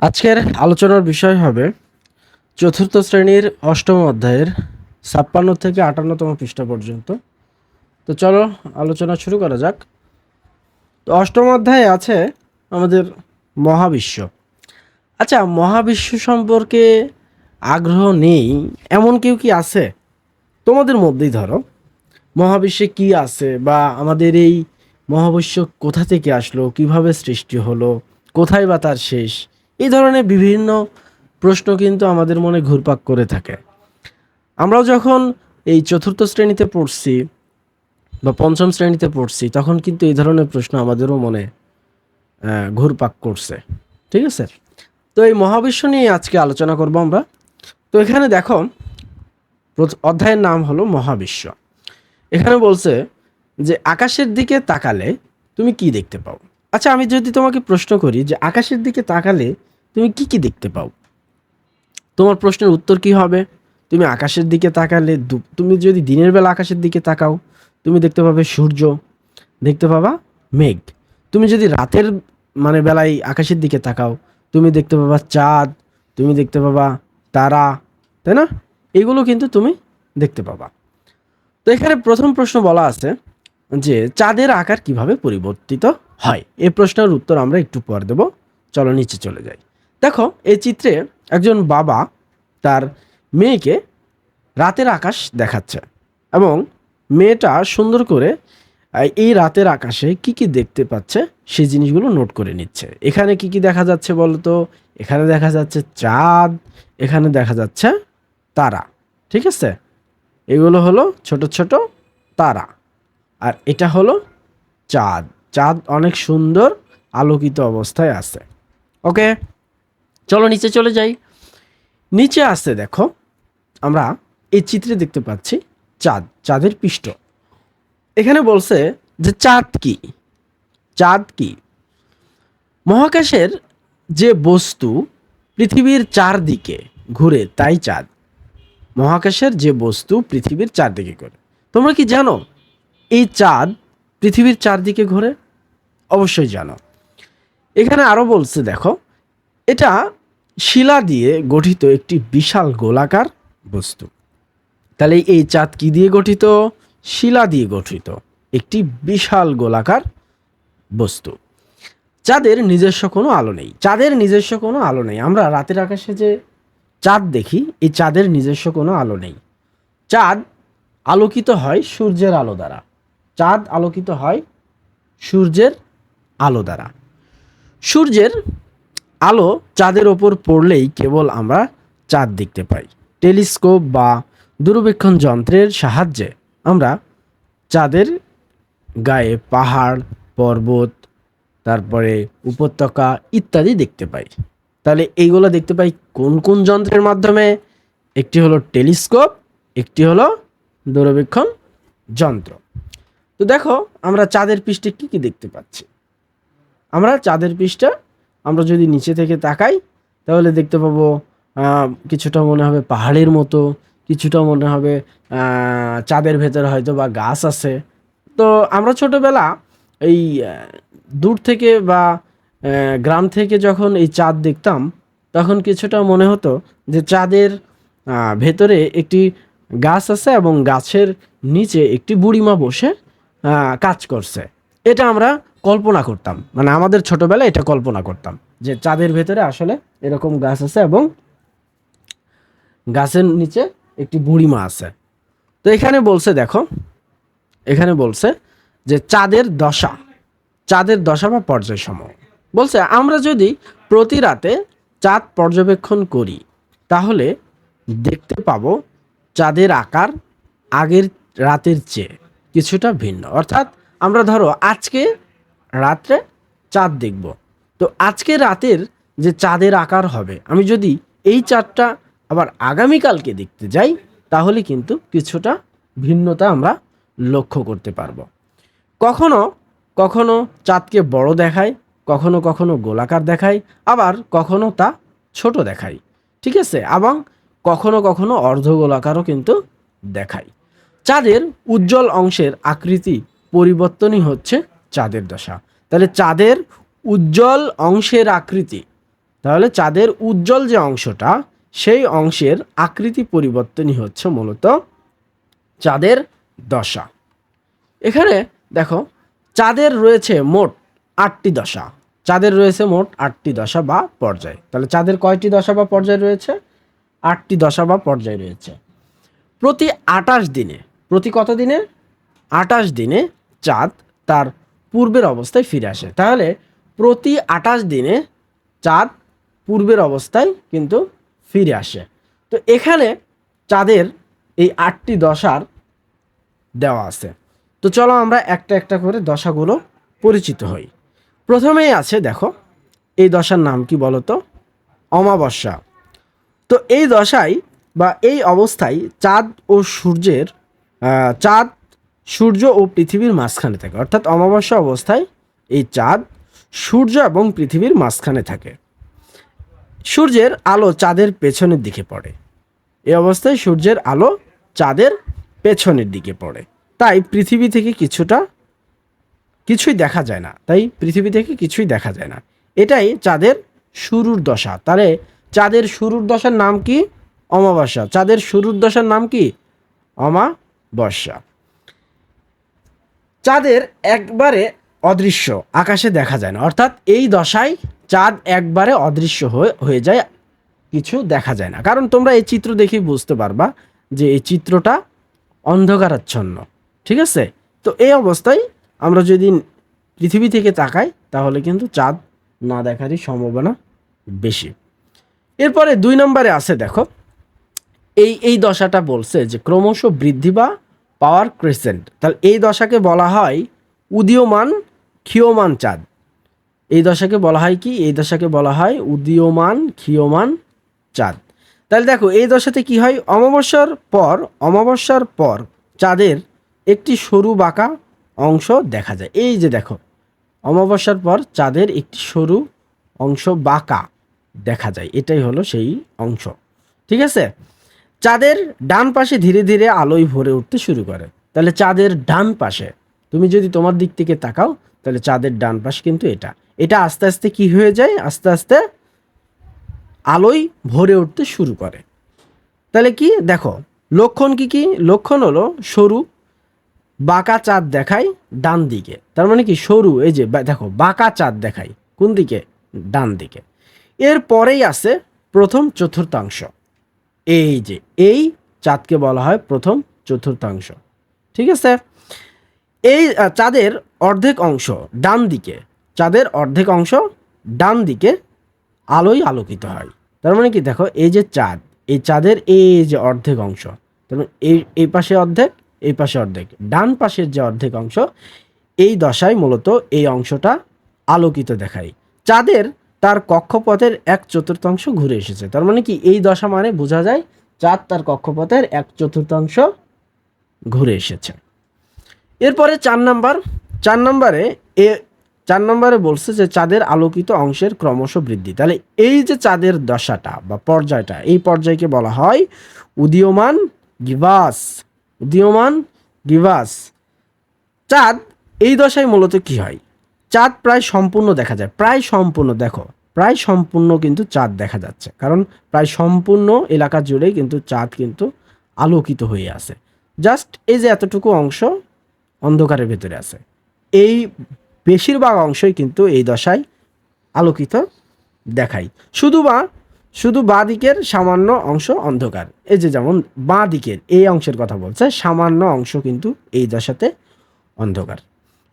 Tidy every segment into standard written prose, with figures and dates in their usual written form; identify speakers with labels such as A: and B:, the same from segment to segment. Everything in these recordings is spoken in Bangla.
A: আজকের আলোচনার বিষয় হবে চতুর্থ শ্রেণীর অষ্টম অধ্যায়ের ৫৬ থেকে ৫৮তম পৃষ্ঠা পর্যন্ত। তো চলো আলোচনা শুরু করা যাক। তো অষ্টম অধ্যায়ে আছে আমাদের মহাবিশ্ব। আচ্ছা, মহাবিশ্ব সম্পর্কে আগ্রহ নেই এমন কেউ কি আছে তোমাদের মধ্যেই? ধরো, মহাবিশ্বে কি আছে, বা আমাদের এই মহাবিশ্ব কোথা থেকে আসলো, কিভাবে সৃষ্টি হলো, কোথায় বা তার শেষ, এই ধরনের বিভিন্ন প্রশ্ন কিন্তু আমাদের মনে ঘুরপাক করে থাকে। আমরাও যখন এই চতুর্থ শ্রেণীতে পড়ছি বা পঞ্চম শ্রেণীতে পড়ছি, তখন কিন্তু এই ধরনের প্রশ্ন আমাদেরও মনে ঘুরপাক করছে। ঠিক আছে, তো এই মহাবিশ্ব নিয়ে আজকে আলোচনা করব আমরা। তো এখানে দেখো, অধ্যায়ের নাম হলো মহাবিশ্ব। এখানে বলছে যে আকাশের দিকে তাকালে তুমি কি দেখতে পাও। আচ্ছা, আমি যদি তোমাকে প্রশ্ন করি যে আকাশের দিকে তাকালে তুমি কি কি দেখতে পাও, তোমার প্রশ্নের উত্তর কি হবে? তুমি আকাশের দিকে তাকালে, তুমি যদি দিনের বেলা আকাশের দিকে তাকাও, তুমি দেখতে পাবে সূর্য, দেখতে পাবা মেঘ। তুমি যদি রাতের বেলায় আকাশের দিকে তাকাও, তুমি দেখতে পাবা চাঁদ, তুমি দেখতে পাবা তারা, তাই না? এগুলো কিন্তু তুমি দেখতে পাবা। তো এখানে প্রথম প্রশ্ন বলা আছে যে চাঁদের আকার কিভাবে পরিবর্তিত হয়। এই প্রশ্নের উত্তর আমরা একটু পর দেব। চলো নিচে চলে যাই। দেখো, এই চিত্রে একজন বাবা তার মেয়েকে রাতের আকাশ দেখাচ্ছে, এবং মেয়েটা সুন্দর করে এই রাতের আকাশে কি কি দেখতে পাচ্ছে সেই জিনিসগুলো নোট করে নিচ্ছে। এখানে কি কি দেখা যাচ্ছে বলতো? এখানে দেখা যাচ্ছে চাঁদ, এখানে দেখা যাচ্ছে তারা। ঠিক আছে, এগুলো হলো ছোট ছোট তারা, আর এটা হলো চাঁদ। চাঁদ অনেক সুন্দর আলোকিত অবস্থায় আছে। ওকে, চলো নিচে চলে যাই। নিচে আসতে দেখো, আমরা এই চিত্রে দেখতে পাচ্ছি চাঁদ, চাঁদের পৃষ্ঠ। এখানে বলছে যে চাঁদ কি? চাঁদ কি? মহাকাশের যে বস্তু পৃথিবীর চারদিকে ঘুরে তাই চাঁদ। মহাকাশের যে বস্তু পৃথিবীর চারদিকে ঘুরে, তোমরা কি জানো এই চাঁদ পৃথিবীর চারদিকে ঘোরে? অবশ্যই জানো। এখানে আরো বলছে দেখো, এটা শিলা দিয়ে গঠিত একটি বিশাল গোলাকার বস্তু। তাহলে এই চাঁদ কি দিয়ে গঠিত? শিলা দিয়ে গঠিত একটি বিশাল গোলাকার বস্তু। চাঁদের নিজস্ব কোনো আলো নেই। চাঁদের নিজস্ব কোনো আলো নেই। আমরা রাতের আকাশে যে চাঁদ দেখি, এই চাঁদের নিজস্ব কোনো আলো নেই। চাঁদ আলোকিত হয় সূর্যের আলো দ্বারা। চাঁদ আলোকিত হয় সূর্যের আলো দ্বারা। সূর্যের আলো চাঁদের ওপর পড়লেই কেবল আমরা চাঁদ দেখতে পাই। টেলিস্কোপ বা দূরবীক্ষণ যন্ত্রের সাহায্যে আমরা চাঁদের গায়ে পাহাড়, পর্বত, তারপরে উপত্যকা ইত্যাদি দেখতে পাই। তাহলে এইগুলো দেখতে পাই কোন কোন যন্ত্রের মাধ্যমে? একটি হলো টেলিস্কোপ, একটি হলো দূরবীক্ষণ যন্ত্র। তো দেখো, আমরা চাঁদের পৃষ্ঠে কি কি দেখতে পাচ্ছি। আমরা চাঁদের পৃষ্ঠে, আমরা যদি নিচে থেকে তাকাই, তাহলে দেখতে পাবো কিছুটা মনে হবে পাহাড়ের মতো, কিছুটা মনে হবে চাঁদের ভেতরে হয়তো বা গাছ আছে। তো আমরা ছোটবেলা এই দূর থেকে বা গ্রাম থেকে যখন এই চাঁদ দেখতাম, তখন কিছুটা মনে হতো যে চাঁদের ভেতরে একটি গাছ আছে এবং গাছের নিচে একটি বুড়িমা বসে কাজ করছে। এটা আমরা কল্পনা করতাম, আমাদের ছোটবেলায় এটা কল্পনা করতাম যে চাঁদের ভেতরে আসলে এরকম গাছ আছে এবং গাছের নিচে একটি বুড়িমা আছে। তো এখানে বলছে দেখো, এখানে বলছে যে চাঁদের দশা, চাঁদের দশা বা পর্যায় সমূহ। বলছে আমরা যদি প্রতি রাতে চাঁদ পর্যবেক্ষণ করি, তাহলে দেখতে পাবো চাঁদের আকার আগের রাতের চেয়ে কিছুটা ভিন্ন। অর্থাৎ আমরা ধরো আজকে রাত্রে চাঁদ দেখব, তো আজকে রাতের যে চাঁদের আকার হবে, আমি যদি এই চাঁদটা আবার আগামীকালকে দেখতে যাই, তাহলে কিন্তু কিছুটা ভিন্নতা আমরা লক্ষ্য করতে পারবো। কখনো কখনো চাঁদকে বড় দেখায়, কখনো কখনো গোলাকার দেখায়, আবার কখনো তা ছোট দেখায়। ঠিক আছে, এবং কখনো কখনো অর্ধগোলাকারও কিন্তু দেখায়। চাঁদের উজ্জ্বল অংশের আকৃতি পরিবর্তনই হচ্ছে চাঁদের দশা। তাহলে চাঁদের উজ্জ্বল অংশের আকৃতি তাহলে চাঁদের উজ্জ্বল যে অংশটা সেই অংশের আকৃতি পরিবর্তনই হচ্ছে মূলত চাঁদের দশা। এখানে দেখো চাঁদের রয়েছে মোট 8টি দশা। চাঁদের রয়েছে মোট 8টি দশা বা পর্যায়। তাহলে চাঁদের কয়টি দশা বা পর্যায় রয়েছে? 8টি দশা বা পর্যায় রয়েছে। প্রতি 28 দিনে, প্রতি কত দিনে? 28 দিনে চাঁদ তার পূর্বের অবস্থায় ফিরে আসে। তাহলে প্রতি 28 দিনে চাঁদ পূর্বের অবস্থায় কিন্তু ফিরে আসে। তো এখানে চাঁদের এই 8টি দশার দেওয়া আছে। তো চলো আমরা একটা একটা করে দশাগুলো পরিচিত হই। প্রথমেই আছে দেখো, এই দশার নাম কি বলো তো? অমাবস্যা। তো এই দশায় বা এই অবস্থায় চাঁদ ও সূর্যের চাঁদ সূর্য ও পৃথিবীর মাঝখানে থাকে। অর্থাৎ অমাবস্যা অবস্থায় এই চাঁদ সূর্য এবং পৃথিবীর মাঝখানে থাকে। সূর্যের আলো চাঁদের পেছনের দিকে পড়ে। এই অবস্থায় সূর্যের আলো চাঁদের পেছনের দিকে পড়ে। তাই পৃথিবী থেকে কিছুই দেখা যায় না। এটাই চাঁদের শুরুর দশা। তাহলে চাঁদের শুরুর দশার নাম কি? অমাবস্যা। চাঁদের শুরুর দশার নাম কি? অমাবস্যা। চাঁদের একবারে অদৃশ্য, আকাশে দেখা যায় না। অর্থাৎ এই দশায় চাঁদ একবারে অদৃশ্য হয়ে যায়, কিছু দেখা যায় না। কারণ তোমরা এই চিত্র দেখেই বুঝতে পারবা যে এই চিত্রটা অন্ধকারাচ্ছন্ন। ঠিক আছে? তো এই অবস্থায় আমরা যদি পৃথিবী থেকে তাকাই তাহলে কিন্তু চাঁদ না দেখারই সম্ভাবনা বেশি। এরপরে 2 নম্বরে আছে দেখো, এই দশাটা বলছে যে ক্রমশ বৃদ্ধি বা পাওয়ার ক্রেসেন্ট। তাহলে এই দশাকে বলা হয় উদীয়মান ক্ষীয়মান চাঁদ। এই দশাকে বলা হয় কি? এই দশাকে বলা হয় উদীয়মান ক্ষীয়মান চাঁদ। তাহলে দেখো এই দশাতে কি হয়? অমাবস্যার পর চাঁদের একটি সরু বাঁকা অংশ দেখা যায়। এই যে দেখো, অমাবস্যার পর চাঁদের একটি সরু অংশ বাঁকা দেখা যায়। এটাই হলো সেই অংশ। ঠিক আছে? চাঁদের ডান পাশে ধীরে ধীরে আলোয় ভরে উঠতে শুরু করে। তাহলে চাঁদের ডান পাশে, তুমি যদি তোমার দিক থেকে তাকাও তাহলে চাঁদের ডান পাশে কিন্তু এটা আস্তে আস্তে কি হয়ে যায়? আস্তে আস্তে আলোয় ভরে উঠতে শুরু করে। তাহলে কি দেখো, লক্ষণ কি? লক্ষণ হলো সরু বাঁকা চাঁদ দেখায় ডান দিকে। তার মানে কি? সরু, এই যে দেখো বাঁকা চাঁদ দেখায় কোন দিকে? ডান দিকে। এর পরেই আছে প্রথম চতুর্থাংশ। এই যে এই চাঁদকে বলা হয় প্রথম চতুর্থাংশ। ঠিক আছে? এই চাঁদের অর্ধেক অংশ ডান দিকে, চাঁদের অর্ধেক অংশ ডান দিকে আলোয় আলোকিত হয়। তার মানে কি? দেখো এই যে চাঁদ, এই চাঁদের এই যে অর্ধেক অংশ, তার এই পাশে অর্ধেক, এই পাশে অর্ধেক, ডান পাশের যে অর্ধেক অংশ, এই দশায় মূলত এই অংশটা আলোকিত দেখায়। চাঁদের তার কক্ষপথের 1/4 ঘুরে এসেছে। তার মানে কি? এই দশা মানে বোঝা যায় চাঁদ তার কক্ষপথের 1/4 ঘুরে এসেছে। এরপরে 4 নম্বরে বলছে যে চাঁদের আলোকিত অংশের ক্রমশ বৃদ্ধি। তাহলে এই যে চাঁদের দশাটা বা পর্যায়টা, এই পর্যায়কে বলা হয় উদীয়মান গিভাস। চাঁদ এই দশায় মূলত কি হয়? চাঁদ প্রায় সম্পূর্ণ দেখা যায়। প্রায় সম্পূর্ণ কিন্তু চাঁদ দেখা যাচ্ছে, কারণ প্রায় সম্পূর্ণ এলাকা জুড়েই কিন্তু চাঁদ কিন্তু আলোকিত হয়ে আছে। জাস্ট এই যে এতটুকু অংশ অন্ধকারের ভেতরে আছে, এই বেশিরভাগ অংশই কিন্তু এই দশায় আলোকিত দেখায়। শুধু বাঁ দিকের সামান্য অংশ অন্ধকার। এই যে যেমন বাঁ দিকের এই অংশের কথা বলছে, সামান্য অংশ কিন্তু এই দশাতে অন্ধকার।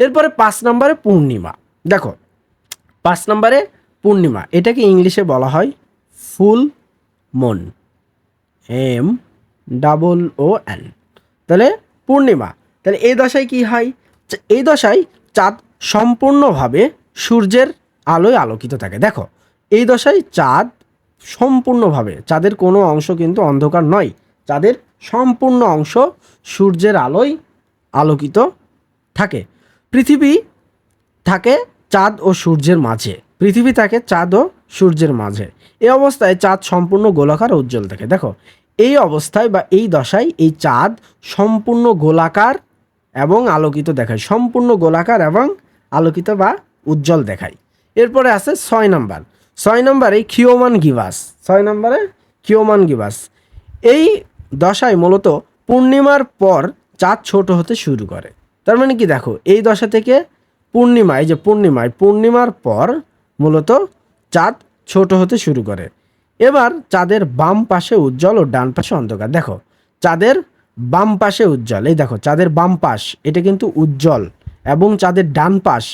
A: এরপরে 5 নম্বরে পূর্ণিমা। দেখো 5 নম্বরে পূর্ণিমা, এটাকে ইংলিশে বলা হয় ফুল মুন, MOON। তাহলে পূর্ণিমা, তাহলে এই দশায় কি হয়? এই দশায় চাঁদ সম্পূর্ণভাবে সূর্যের আলোয় আলোকিত থাকে। দেখো এই দশায় চাঁদ সম্পূর্ণভাবে, চাঁদের কোনো অংশ কিন্তু অন্ধকার নয়, চাঁদের সম্পূর্ণ অংশ সূর্যের আলোয় আলোকিত থাকে। পৃথিবী থাকে চাঁদ ও সূর্যের মাঝে। এই অবস্থায় চাঁদ সম্পূর্ণ গোলাকার ও উজ্জ্বল থাকে। দেখো এই অবস্থায় বা এই দশায় এই চাঁদ সম্পূর্ণ গোলাকার এবং আলোকিত দেখায়, সম্পূর্ণ গোলাকার এবং আলোকিত বা উজ্জ্বল দেখায়। এরপরে আছে 6 নাম্বার। 6 নম্বরে ক্ষীয়মান গিভাস, 6 নম্বরে ক্ষীয়মান গিভাস। এই দশায় মূলত পূর্ণিমার পর চাঁদ ছোট হতে শুরু করে। তার মানে কি দেখো, এই দশা থেকে পূর্ণিমায়, যে পূর্ণিমার পর মূলত চাঁদ ছোট হতে শুরু করে। এবার চাঁদের বাম পাশে উজ্জ্বল ও ডান পাশে অন্ধকার। দেখো চাঁদের বাম পাশে উজ্জ্বল, এই দেখো চাঁদের বাম পাশ এটা কিন্তু উজ্জ্বল, এবং চাঁদের ডান পাশ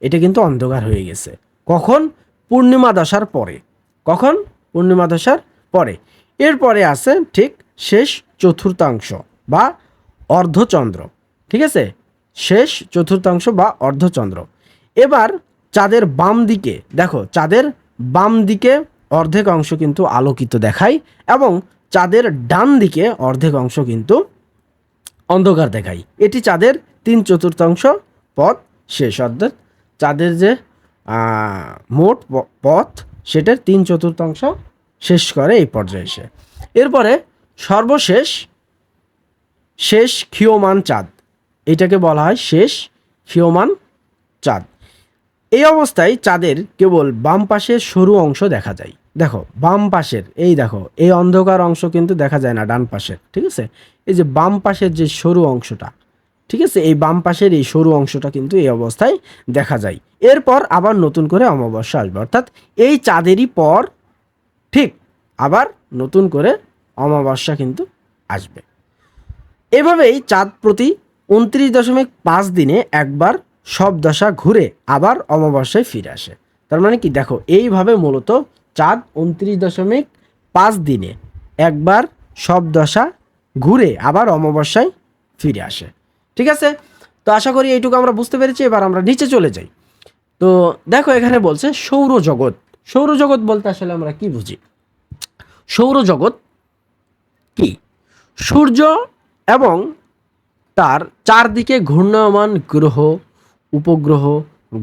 A: এটা কিন্তু অন্ধকার হয়ে গেছে। কখন? পূর্ণিমা দশার পরে। কখন? পূর্ণিমা দশার পরে। এরপরে আছে ঠিক শেষ চতুর্থাংশ বা অর্ধচন্দ্র। ঠিক আছে, শেষ চতুর্থাংশ বা অর্ধচন্দ্র। এবার চাঁদের বাম দিকে দেখো, চাঁদের বাম দিকে অর্ধেক অংশ কিন্তু আলোকিত দেখায়, এবং চাঁদের ডান দিকে অর্ধেক অংশ কিন্তু অন্ধকার দেখায়। এটি চাঁদের 3/4 পথ শেষ, অর্থাৎ চাঁদের যে মোট পথ সেটার 3/4 শেষ করে এই পর্যায়ে এসে। এরপরে সর্বশেষ শেষ ক্ষীয়মান চাঁদ, এটাকে বলা হয় শেষ ক্ষীয়মান চাঁদ। এই অবস্থায় চাঁদের কেবল বাম পাশের সরু অংশ দেখা যায়। দেখো বাম পাশের, এই দেখো এই অন্ধকার অংশ কিন্তু দেখা যায় না ডান পাশের। ঠিক আছে, এই যে বাম পাশের যে সরু অংশটা, ঠিক আছে, এই বাম পাশের এই সরু অংশটা কিন্তু এই অবস্থায় দেখা যায়। এরপর আবার নতুন করে অমাবস্যা আসবে, অর্থাৎ এই চাঁদেরই পর ঠিক আবার নতুন করে অমাবস্যা কিন্তু আসবে। এভাবেই চাঁদ প্রতি 29.5 দিনে একবার সব দশা ঘুরে আবার অমাবস্যায় ফিরে আসে। তার মানে কি দেখো, এইভাবে মূলত চাঁদ 29.5 দিনে একবার সব দশা ঘুরে আবার অমাবস্যায় ফিরে আসে। ঠিক আছে, তো আশা করি এইটুকু আমরা বুঝতে পেরেছি। এবার আমরা নিচে চলে যাই। তো দেখো এখানে বলছে সৌরজগৎ। সৌরজগৎ বলতে আসলে আমরা কি বুঝি? সৌরজগৎ কি? সূর্য এবং তার চারদিকে ঘূর্ণায়মান গ্রহ, উপগ্রহ,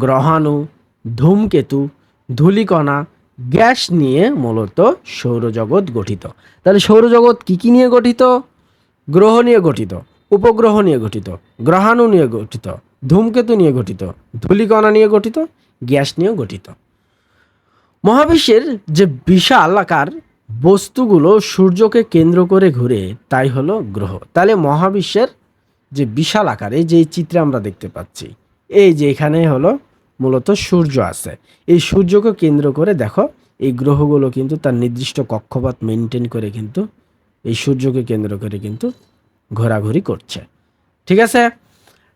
A: গ্রহাণু, ধূমকেতু, ধূলিকণা, গ্যাস নিয়ে মূলত সৌরজগৎ গঠিত। তাহলে সৌরজগৎ কি নিয়ে গঠিত? গ্রহ নিয়ে গঠিত, উপগ্রহ নিয়ে গঠিত, গ্রহাণু নিয়ে গঠিত, ধূমকেতু নিয়ে গঠিত, ধূলিকণা নিয়ে গঠিত, গ্যাস নিয়ে গঠিত। মহাবিশ্বের যে বিশাল আকার বস্তুগুলো সূর্যকে কেন্দ্র করে ঘুরে তাই হলো গ্রহ। তাহলে মহাবিশ্বের যে বিশাল আকার, এই যে চিত্রে আমরা দেখতে পাচ্ছি, এই যে এখানে হলো মূলত সূর্য আছে। এই সূর্যকে কেন্দ্র করে দেখো এই গ্রহগুলো কিন্তু তার নির্দিষ্ট কক্ষপথ মেনটেন করে কিন্তু এই সূর্যকে কেন্দ্র করে কিন্তু ঘোরাঘুরি করছে। ঠিক আছে,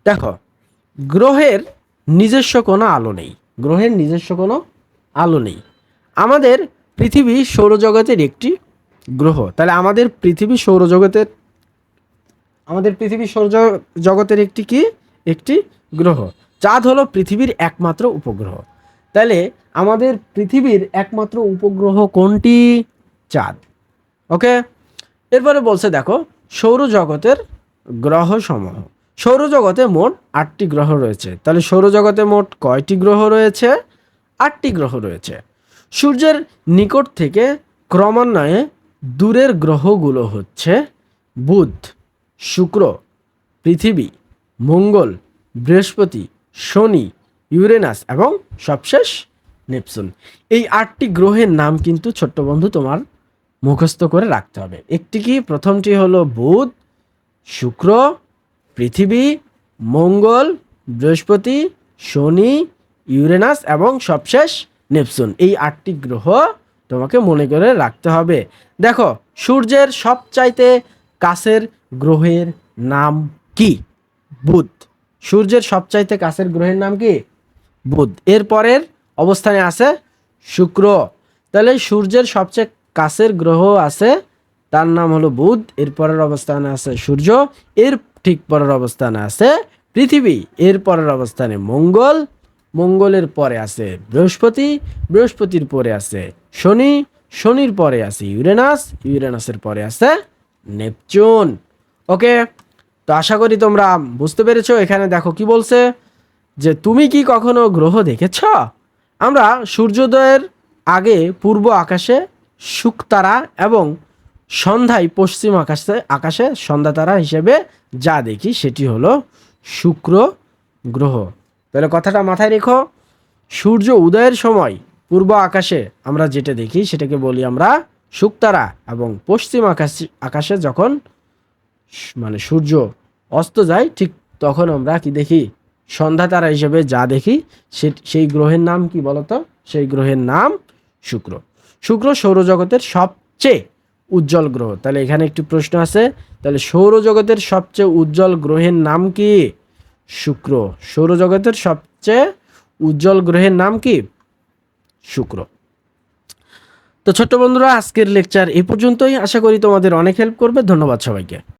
A: দেখো গ্রহের নিজস্ব কোনো আলো নেই, গ্রহের নিজস্ব কোনো আলো নেই। আমাদের পৃথিবী সৌরজগতের একটি গ্রহ। তাহলে আমাদের পৃথিবী সৌরজগতের একটি গ্রহ। চাঁদ হলো পৃথিবীর একমাত্র উপগ্রহ। তাহলে আমাদের পৃথিবীর একমাত্র উপগ্রহ কোনটি? চাঁদ। ওকে, এরপরে বলছে দেখো সৌরজগতের গ্রহসমূহ। সৌরজগতে মোট 8টি গ্রহ রয়েছে। তাহলে সৌরজগতে মোট কয়টি গ্রহ রয়েছে? 8টি গ্রহ রয়েছে। সূর্যের নিকট থেকে ক্রমান্বয়ে দূরের গ্রহগুলো হচ্ছে বুধ, শুক্র, পৃথিবী, মঙ্গল, বৃহস্পতি, শনি, ইউরেনাস এবং সবশেষ নেপচুন। এই 8টি গ্রহের নাম কিন্তু ছোট্ট বন্ধু তোমার মুখস্থ করে রাখতে হবে। একটি কি? প্রথমটি হলো বুধ, শুক্র, পৃথিবী, মঙ্গল, বৃহস্পতি, শনি, ইউরেনাস এবং সবশেষ নেপচুন। এই 8টি গ্রহ তোমাকে মনে করে রাখতে হবে। দেখো সূর্যের সবচাইতে কাছের গ্রহের নাম কি? বুধ। সূর্যের সবচাইতে কাছের গ্রহের নাম কি? বুধ। এর পরের অবস্থানে আছে শুক্র। তাহলে সূর্যের সবচেয়ে কাছের গ্রহ আছে, তার নাম হলো বুধ। এর পরের অবস্থানে আছে সূর্য, এর ঠিক পরের অবস্থানে আছে পৃথিবী, এর পরের অবস্থানে মঙ্গল, মঙ্গলের পরে আছে বৃহস্পতি, বৃহস্পতির পরে আছে শনি, শনির পরে আছে ইউরেনাস, ইউরেনাসের পরে আছে নেপচুন। ওকে, তো আশা করি তোমরা বুঝতে পেরেছো। এখানে দেখো কি বলছে, যে তুমি কি কখনো গ্রহ দেখেছ? আমরা সূর্যোদয়ের আগে পূর্ব আকাশে শুকতারা এবং সন্ধ্যায় পশ্চিম আকাশে সন্ধ্যা তারা হিসেবে যা দেখি সেটি হলো শুক্র গ্রহ। তাহলে কথাটা মাথায় রেখো, সূর্য উদয়ের সময় পূর্ব আকাশে আমরা যেটা দেখি সেটাকে বলি আমরা শুকতারা, এবং পশ্চিম আকাশে যখন মানে সূর্য অস্ত যায় ঠিক তখন আমরা কি দেখি, সন্ধ্যা তারা হিসেবে যা দেখি সেই গ্রহের নাম কি বলতো? সেই গ্রহের নাম শুক্র। শুক্র সৌরজগতের সবচেয়ে উজ্জ্বল গ্রহ। তাহলে এখানে একটি প্রশ্ন আছে, তাহলে সৌরজগতের সবচেয়ে উজ্জ্বল গ্রহের নাম কি? শুক্র। সৌরজগতের সবচেয়ে উজ্জ্বল গ্রহের নাম কি? শুক্র। তো ছোট্ট বন্ধুরা, আজকের লেকচার এই পর্যন্তই। আশা করি তোমাদের অনেক হেল্প করবে। ধন্যবাদ সবাইকে।